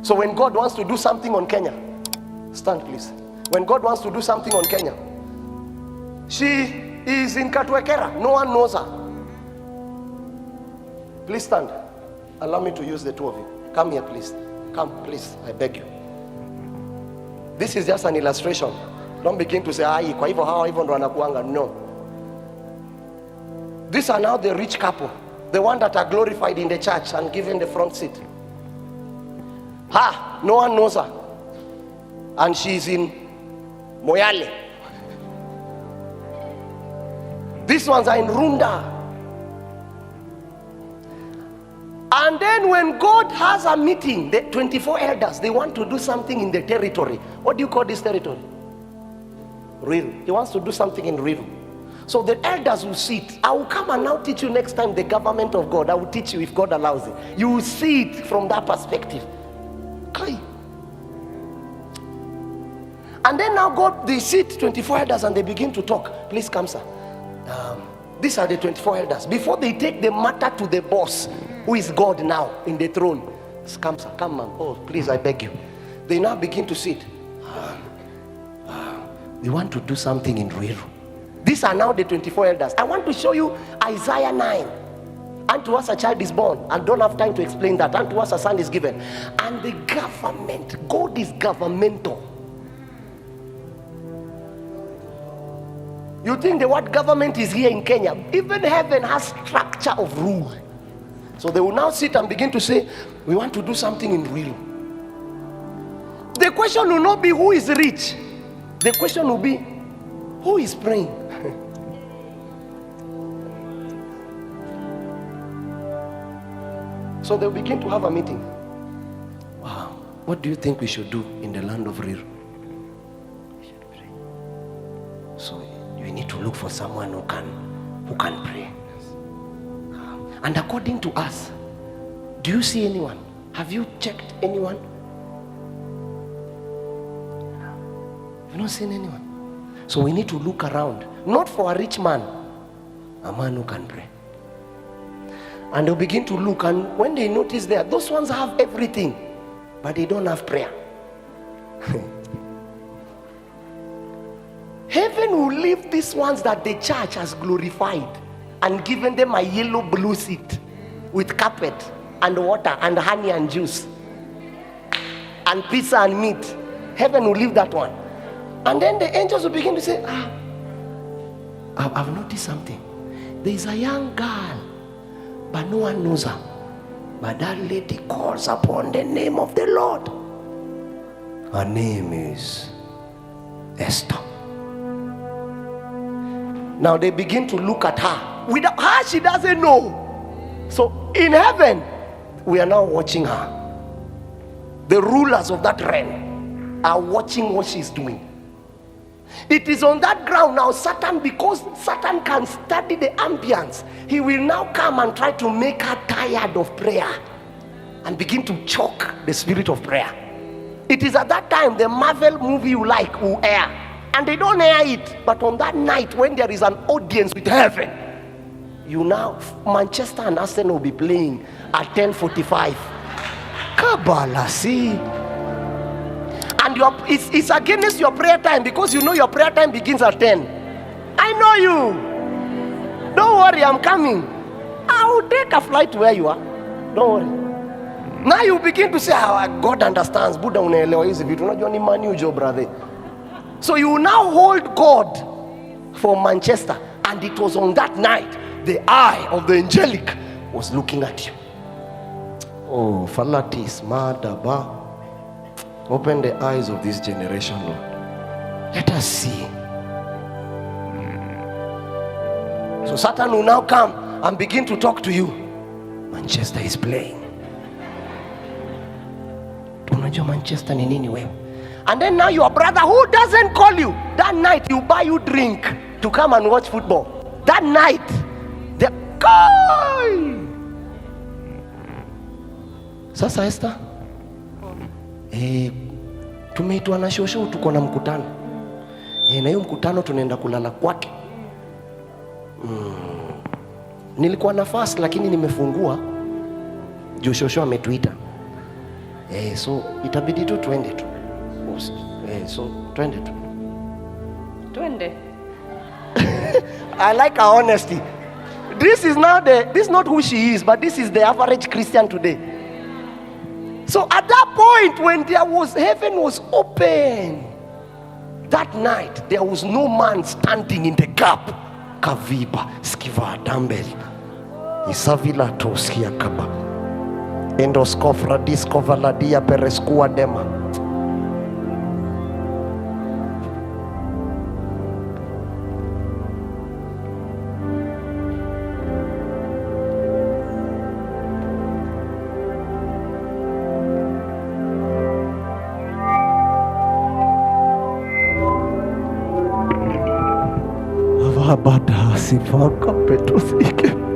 So when God wants to do something on Kenya, stand please. When God wants to do something on Kenya, she is in Katwekera. No one knows her. Please stand. Allow me to use the two of you. Come here, please. Come, please. I beg you. This is just an illustration. Don't begin to say, kwa hivyo hawa hivyo ndo wanakuanga. No. These are now the rich couple. The one that are glorified in the church and given the front seat. No one knows her. And she's in Moyale. These ones are in Runda. And then when God has a meeting, the 24 elders, they want to do something in the territory. What do you call this territory? Riru. He wants to do something in Riru. So the elders will sit. I will come and now teach you next time the government of God. I will teach you if God allows it. You will see it from that perspective. Okay. And then now God, they sit 24 elders and they begin to talk. Please come, sir. These are the 24 elders. Before they take the matter to the boss, who is God now in the throne. Come, sir. Come, man. Oh, please, I beg you. They now begin to sit. They want to do something in Ruiru. These are now the 24 elders. I want to show you Isaiah 9. Unto us a child is born. I don't have time to explain that. Unto us a son is given. And the government, God is governmental. You think the word government is here in Kenya? Even heaven has structure of rule. So they will now sit and begin to say, we want to do something in Ruiru. The question will not be who is rich. The question will be, who is praying? So they'll begin to have a meeting. Wow, what do you think we should do in the land of Riru? We should pray. So we need to look for someone who can pray. And according to us, do you see anyone? Have you checked anyone? You've not seen anyone. So we need to look around, not for a rich man, a man who can pray. And they'll begin to look, and when they notice there, those ones have everything, but they don't have prayer. Heaven will leave these ones that the church has glorified and given them a yellow blue seat with carpet and water and honey and juice and pizza and meat. Heaven will leave that one. And then the angels will begin to say, I've noticed something. There is a young girl, but no one knows her. But that lady calls upon the name of the Lord. Her name is Esther. Now they begin to look at her. Without her, she doesn't know. So in heaven, we are now watching her. The rulers of that realm are watching what she's doing. It is on that ground now Satan, because Satan can study the ambience, he will now come and try to make her tired of prayer and begin to choke the spirit of prayer. It is at that time the Marvel movie you like will air, and they don't air it. But on that night when there is an audience with heaven, you now, Manchester and Arsenal will be playing at 10:45. Kabbalah, see. And it's against your prayer time, because you know your prayer time begins at 10. I know you. Don't worry, I'm coming. I will take a flight to where you are. Don't worry. Now you begin to say, God understands. Buddha unaelewa hizi vitu. Unajua ni Man U jo, brother. So you now hold God for Manchester. And it was on that night the eye of the angelic was looking at you. Oh, Falatis, Madaba. Open the eyes of this generation, Lord. Let us see. So Satan will now come and begin to talk to you. Manchester is playing. Unajua Manchester ni nini wewe? And then now your brother who doesn't call you, that night you buy you drink to come and watch football. That night, the Sasa Esther, tumeitwa na shosho, tuko na mkutano. Na hiyo mkutano tunaenda kulala kwake. Nilikuwa na fast lakini nimefungua. Juu shosho ametuita. So itabidi tu twende tu. So twende tu. Twende. I like her honesty. This is not who she is, but this is the average Christian today. So at that point, when heaven was open, that night there was no man standing in the gap. Kaviba skiva dambel isavila toskia kaba endoskofra diskovaladia pereskua dema. Abada sifaka petosike